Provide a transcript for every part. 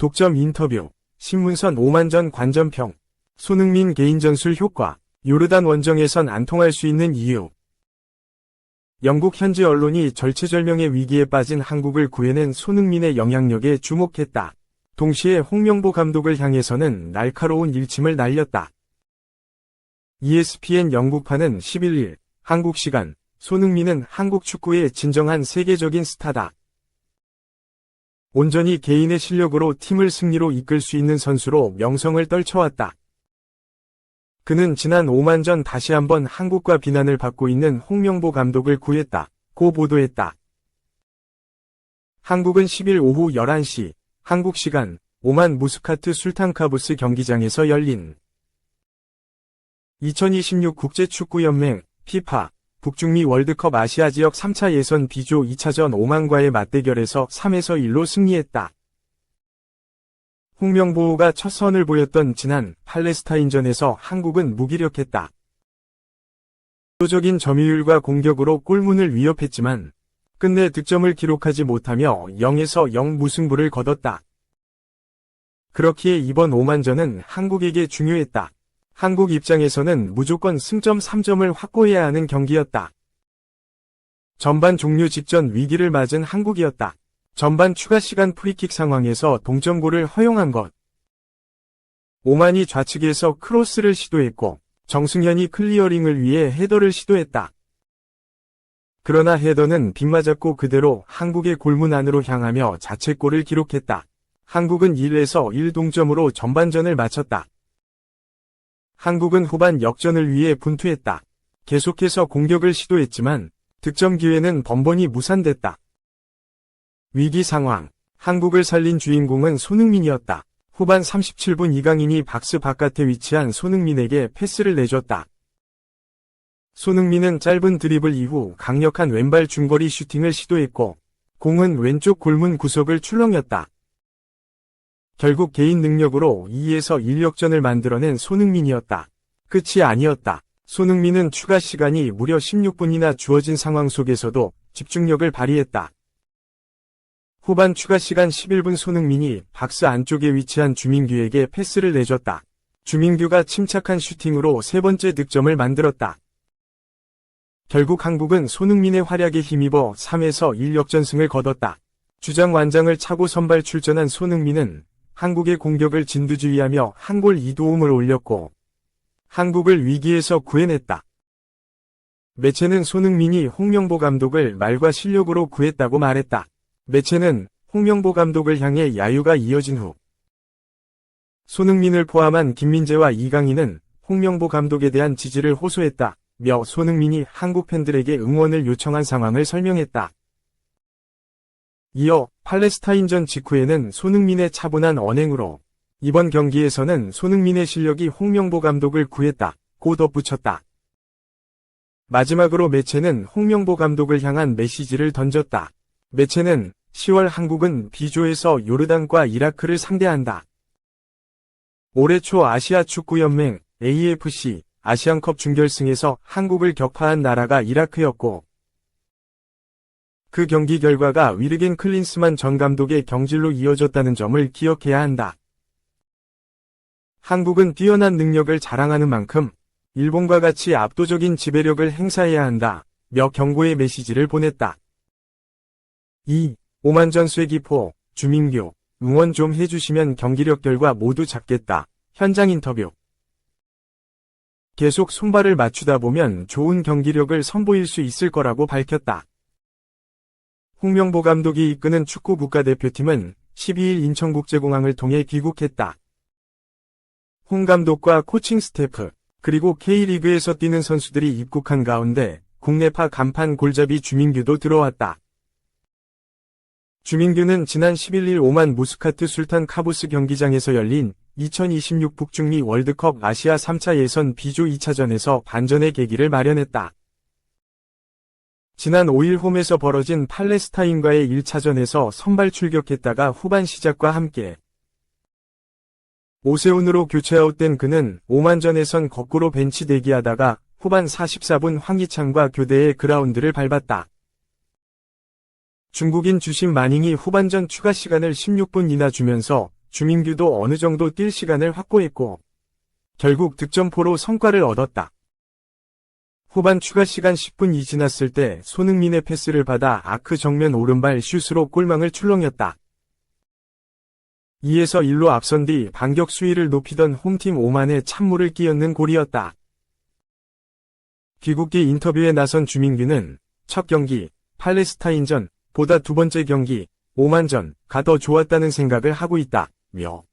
독점 인터뷰, 신문선 오만전 관전평, 손흥민 개인전술 효과, 요르단 원정에선 안 통할 수 있는 이유. 영국 현지 언론이 절체절명의 위기에 빠진 한국을 구해낸 손흥민의 영향력에 주목했다. 동시에 홍명보 감독을 향해서는 날카로운 일침을 날렸다. ESPN 영국판은 11일, 한국 시간, 손흥민은 한국 축구의 진정한 세계적인 스타다. 온전히 개인의 실력으로 팀을 승리로 이끌 수 있는 선수로 명성을 떨쳐왔다. 그는 지난 오만전 다시 한번 한국과 비난을 받고 있는 홍명보 감독을 구했다. 고 보도했다. 한국은 10일 오후 11시, 한국 시간, 오만 무스카트 술탄 카부스 경기장에서 열린 2026 국제축구연맹, 피파, 북중미 월드컵 아시아 지역 3차 예선 B조 2차전 오만과의 맞대결에서 3에서 1로 승리했다. 홍명보가 첫 선을 보였던 지난 팔레스타인전에서 한국은 무기력했다. 압도적인 점유율과 공격으로 골문을 위협했지만 끝내 득점을 기록하지 못하며 0에서 0 무승부를 거뒀다. 그렇기에 이번 오만전은 한국에게 중요했다. 한국 입장에서는 무조건 승점 3점을 확보해야 하는 경기였다. 전반 종료 직전 위기를 맞은 한국이었다. 전반 추가 시간 프리킥 상황에서 동점골을 허용한 것. 오만이 좌측에서 크로스를 시도했고 정승현이 클리어링을 위해 헤더를 시도했다. 그러나 헤더는 빗맞았고 그대로 한국의 골문 안으로 향하며 자책골을 기록했다. 한국은 1에서 1 동점으로 전반전을 마쳤다. 한국은 후반 역전을 위해 분투했다. 계속해서 공격을 시도했지만 득점 기회는 번번이 무산됐다. 위기 상황. 한국을 살린 주인공은 손흥민이었다. 후반 37분 이강인이 박스 바깥에 위치한 손흥민에게 패스를 내줬다. 손흥민은 짧은 드리블 이후 강력한 왼발 중거리 슈팅을 시도했고 공은 왼쪽 골문 구석을 출렁였다. 결국 개인 능력으로 2에서 1 역전을 만들어낸 손흥민이었다. 끝이 아니었다. 손흥민은 추가 시간이 무려 16분이나 주어진 상황 속에서도 집중력을 발휘했다. 후반 추가 시간 11분 손흥민이 박스 안쪽에 위치한 주민규에게 패스를 내줬다. 주민규가 침착한 슈팅으로 세 번째 득점을 만들었다. 결국 한국은 손흥민의 활약에 힘입어 3에서 1 역전승을 거뒀다. 주장 완장을 차고 선발 출전한 손흥민은 한국의 공격을 진두지휘하며 한 골 2도움을 올렸고 한국을 위기에서 구해냈다. 매체는 손흥민이 홍명보 감독을 말과 실력으로 구했다고 말했다. 매체는 홍명보 감독을 향해 야유가 이어진 후 손흥민을 포함한 김민재와 이강인은 홍명보 감독에 대한 지지를 호소했다. 며 손흥민이 한국 팬들에게 응원을 요청한 상황을 설명했다. 이어 팔레스타인전 직후에는 손흥민의 차분한 언행으로 이번 경기에서는 손흥민의 실력이 홍명보 감독을 구했다고 덧붙였다. 마지막으로 매체는 홍명보 감독을 향한 메시지를 던졌다. 매체는 10월 한국은 B조에서 요르단과 이라크를 상대한다. 올해 초 아시아 축구연맹 AFC 아시안컵 준결승에서 한국을 격파한 나라가 이라크였고 그 경기 결과가 위르겐 클린스만 전 감독의 경질로 이어졌다는 점을 기억해야 한다. 한국은 뛰어난 능력을 자랑하는 만큼 일본과 같이 압도적인 지배력을 행사해야 한다. 며 경고의 메시지를 보냈다. 2. 오만전 쐐기포, 주민규, 응원 좀 해주시면 경기력 결과 모두 잡겠다. 현장 인터뷰. 계속 손발을 맞추다 보면 좋은 경기력을 선보일 수 있을 거라고 밝혔다. 홍명보 감독이 이끄는 축구 국가대표팀은 12일 인천국제공항을 통해 귀국했다. 홍 감독과 코칭 스태프, 그리고 K리그에서 뛰는 선수들이 입국한 가운데 국내파 간판 골잡이 주민규도 들어왔다. 주민규는 지난 11일 오만 무스카트 술탄 카부스 경기장에서 열린 2026 북중미 월드컵 아시아 3차 예선 B조 2차전에서 반전의 계기를 마련했다. 지난 5일 홈에서 벌어진 팔레스타인과의 1차전에서 선발 출격했다가 후반 시작과 함께 오세훈으로 교체 아웃된 그는 오만전에선 거꾸로 벤치 대기하다가 후반 44분 황희찬과 교대의 그라운드를 밟았다. 중국인 주심 마닝이 후반전 추가 시간을 16분이나 주면서 주민규도 어느 정도 뛸 시간을 확보했고 결국 득점포로 성과를 얻었다. 후반 추가 시간 10분이 지났을 때 손흥민의 패스를 받아 아크 정면 오른발 슛으로 골망을 출렁였다. 2에서 1로 앞선 뒤 반격 수위를 높이던 홈팀 오만의 찬물을 끼얹는 골이었다. 귀국기 인터뷰에 나선 주민규는 첫 경기, 팔레스타인전, 보다 두 번째 경기, 오만전가 더 좋았다는 생각을 하고 있다며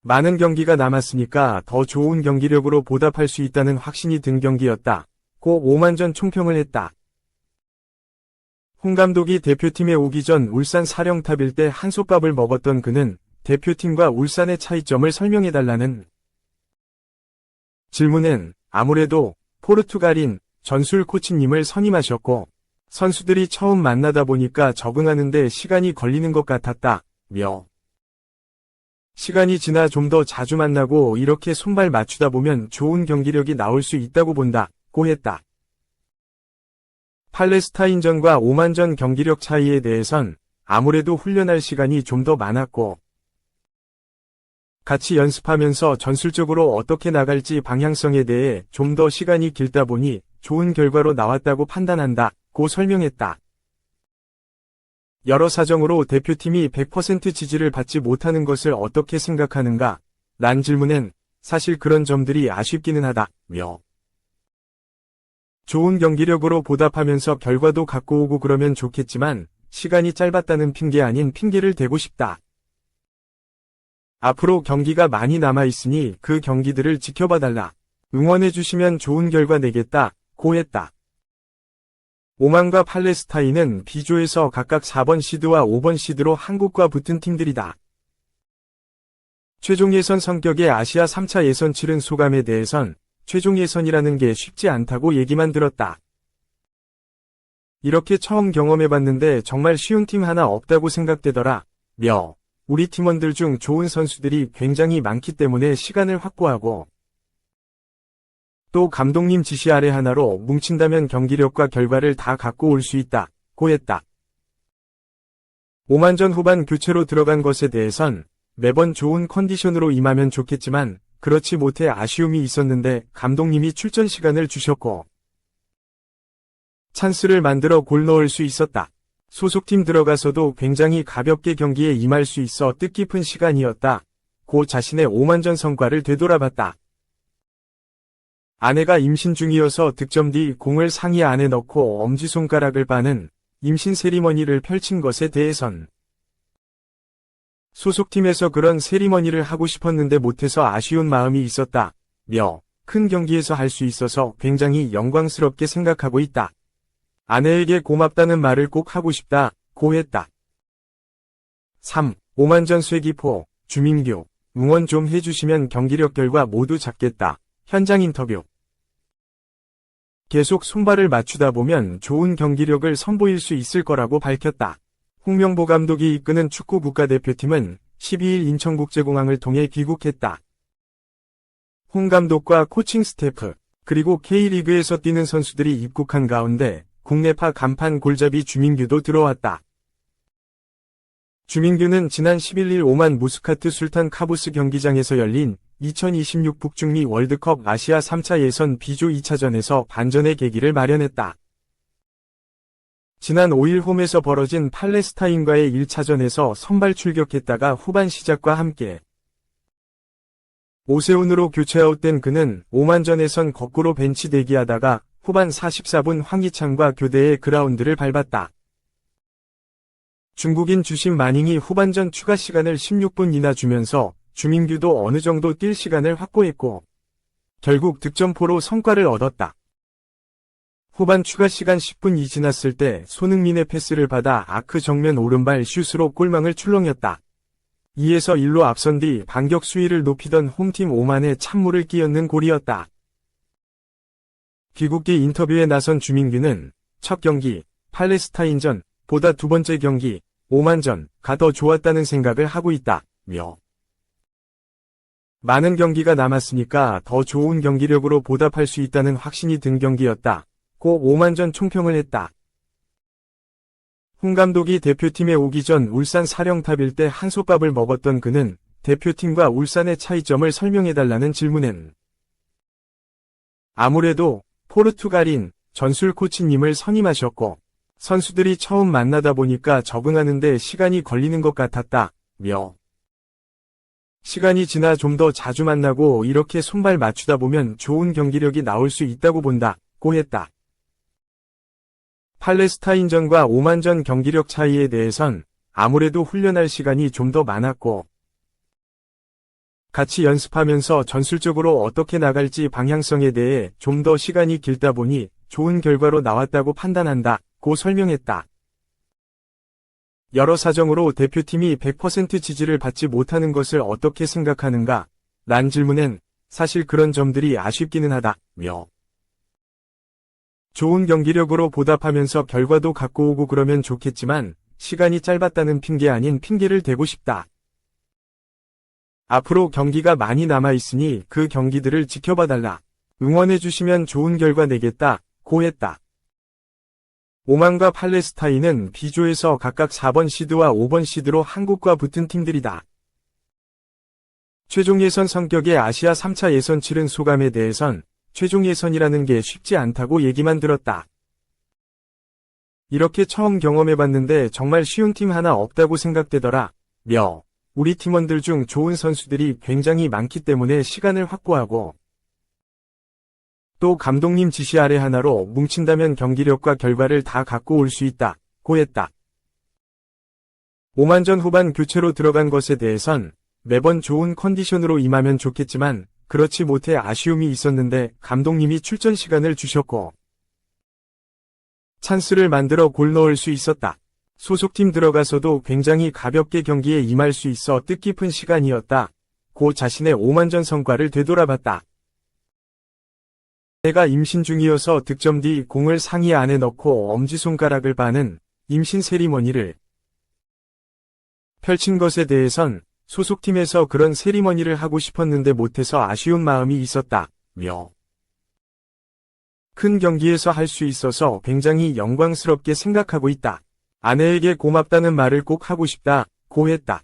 많은 경기가 남았으니까 더 좋은 경기력으로 보답할 수 있다는 확신이 든 경기였다. 고 오만전 총평을 했다. 홍 감독이 대표팀에 오기 전 울산 사령탑일 때 한솥밥을 먹었던 그는 대표팀과 울산의 차이점을 설명해달라는 질문엔 아무래도 포르투갈인 전술 코치님을 선임하셨고 선수들이 처음 만나다 보니까 적응하는데 시간이 걸리는 것 같았다며 시간이 지나 좀 더 자주 만나고 이렇게 손발 맞추다 보면 좋은 경기력이 나올 수 있다고 본다고 했다. 팔레스타인전과 오만전 경기력 차이에 대해선 아무래도 훈련할 시간이 좀 더 많았고 같이 연습하면서 전술적으로 어떻게 나갈지 방향성에 대해 좀 더 시간이 길다 보니 좋은 결과로 나왔다고 판단한다고 설명했다. 여러 사정으로 대표팀이 100% 지지를 받지 못하는 것을 어떻게 생각하는가? 란 질문엔 사실 그런 점들이 아쉽기는 하다며 좋은 경기력으로 보답하면서 결과도 갖고 오고 그러면 좋겠지만 시간이 짧았다는 핑계 아닌 핑계를 대고 싶다. 앞으로 경기가 많이 남아있으니 그 경기들을 지켜봐달라. 응원해주시면 좋은 결과 내겠다고 했다. 오만과 팔레스타인은 B조에서 각각 4번 시드와 5번 시드로 한국과 붙은 팀들이다. 최종 예선 성격의 아시아 3차 예선 치른 소감에 대해선 최종 예선이라는 게 쉽지 않다고 얘기만 들었다. 이렇게 처음 경험해봤는데 정말 쉬운 팀 하나 없다고 생각되더라. 며 우리 팀원들 중 좋은 선수들이 굉장히 많기 때문에 시간을 확보하고 또 감독님 지시 아래 하나로 뭉친다면 경기력과 결과를 다 갖고 올 수 있다고 했다. 오만전 후반 교체로 들어간 것에 대해선 매번 좋은 컨디션으로 임하면 좋겠지만 그렇지 못해 아쉬움이 있었는데 감독님이 출전 시간을 주셨고 찬스를 만들어 골 넣을 수 있었다. 소속팀 들어가서도 굉장히 가볍게 경기에 임할 수 있어 뜻깊은 시간이었다. 고 자신의 오만전 성과를 되돌아봤다. 아내가 임신 중이어서 득점 뒤 공을 상의 안에 넣고 엄지손가락을 빠는 임신 세리머니를 펼친 것에 대해선 소속팀에서 그런 세리머니를 하고 싶었는데 못해서 아쉬운 마음이 있었다며 큰 경기에서 할 수 있어서 굉장히 영광스럽게 생각하고 있다. 아내에게 고맙다는 말을 꼭 하고 싶다고 했다. 3. 오만전 쇠기포, 주민규, 응원 좀 해주시면 경기력 결과 모두 잡겠다. 현장 인터뷰. 계속 손발을 맞추다 보면 좋은 경기력을 선보일 수 있을 거라고 밝혔다. 홍명보 감독이 이끄는 축구 국가대표팀은 12일 인천국제공항을 통해 귀국했다. 홍 감독과 코칭 스태프, 그리고 K리그에서 뛰는 선수들이 입국한 가운데 국내파 간판 골잡이 주민규도 들어왔다. 주민규는 지난 11일 오만 무스카트 술탄 카부스 경기장에서 열린 2026 북중미 월드컵 아시아 3차 예선 B조 2차전에서 반전의 계기를 마련했다. 지난 5일 홈에서 벌어진 팔레스타인과의 1차전에서 선발 출격했다가 후반 시작과 함께 오세훈으로 교체 아웃된 그는 오만전에선 거꾸로 벤치 대기하다가 후반 44분 황희찬과 교대의 그라운드를 밟았다. 중국인 주심 마닝이 후반전 추가 시간을 16분이나 주면서 주민규도 어느 정도 뛸 시간을 확보했고 결국 득점포로 성과를 얻었다. 후반 추가 시간 10분이 지났을 때 손흥민의 패스를 받아 아크 정면 오른발 슛으로 골망을 출렁였다. 2에서 1로 앞선 뒤 반격 수위를 높이던 홈팀 오만의 찬물을 끼얹는 골이었다. 귀국기 인터뷰에 나선 주민규는 첫 경기, 팔레스타인전, 보다 두 번째 경기, 오만전가 더 좋았다는 생각을 하고 있다며 많은 경기가 남았으니까 더 좋은 경기력으로 보답할 수 있다는 확신이 든 경기였다. 고 오만전 총평을 했다. 홍 감독이 대표팀에 오기 전 울산 사령탑일 때 한솥밥을 먹었던 그는 대표팀과 울산의 차이점을 설명해달라는 질문엔 아무래도 포르투갈인 전술 코치님을 선임하셨고 선수들이 처음 만나다 보니까 적응하는데 시간이 걸리는 것 같았다며 시간이 지나 좀 더 자주 만나고 이렇게 손발 맞추다 보면 좋은 경기력이 나올 수 있다고 본다고 했다. 팔레스타인전과 오만전 경기력 차이에 대해선 아무래도 훈련할 시간이 좀 더 많았고 같이 연습하면서 전술적으로 어떻게 나갈지 방향성에 대해 좀 더 시간이 길다 보니 좋은 결과로 나왔다고 판단한다고 설명했다. 여러 사정으로 대표팀이 100% 지지를 받지 못하는 것을 어떻게 생각하는가? 란 질문엔 사실 그런 점들이 아쉽기는 하다며 좋은 경기력으로 보답하면서 결과도 갖고 오고 그러면 좋겠지만 시간이 짧았다는 핑계 아닌 핑계를 대고 싶다. 앞으로 경기가 많이 남아있으니 그 경기들을 지켜봐달라. 응원해주시면 좋은 결과 내겠다고 했다. 오만과 팔레스타인은 B조에서 각각 4번 시드와 5번 시드로 한국과 붙은 팀들이다. 최종 예선 성격의 아시아 3차 예선 치른 소감에 대해선 최종 예선이라는 게 쉽지 않다고 얘기만 들었다. 이렇게 처음 경험해봤는데 정말 쉬운 팀 하나 없다고 생각되더라. 며 우리 팀원들 중 좋은 선수들이 굉장히 많기 때문에 시간을 확보하고 또 감독님 지시 아래 하나로 뭉친다면 경기력과 결과를 다 갖고 올 수 있다고 했다. 오만전 후반 교체로 들어간 것에 대해선 매번 좋은 컨디션으로 임하면 좋겠지만 그렇지 못해 아쉬움이 있었는데 감독님이 출전 시간을 주셨고 찬스를 만들어 골 넣을 수 있었다. 소속팀 들어가서도 굉장히 가볍게 경기에 임할 수 있어 뜻깊은 시간이었다. 고 자신의 오만전 성과를 되돌아봤다. 내가 임신 중이어서 득점 뒤 공을 상의 안에 넣고 엄지손가락을 바는 임신 세리머니를 펼친 것에 대해선 소속팀에서 그런 세리머니를 하고 싶었는데 못해서 아쉬운 마음이 있었다며 큰 경기에서 할 수 있어서 굉장히 영광스럽게 생각하고 있다. 아내에게 고맙다는 말을 꼭 하고 싶다고 했다.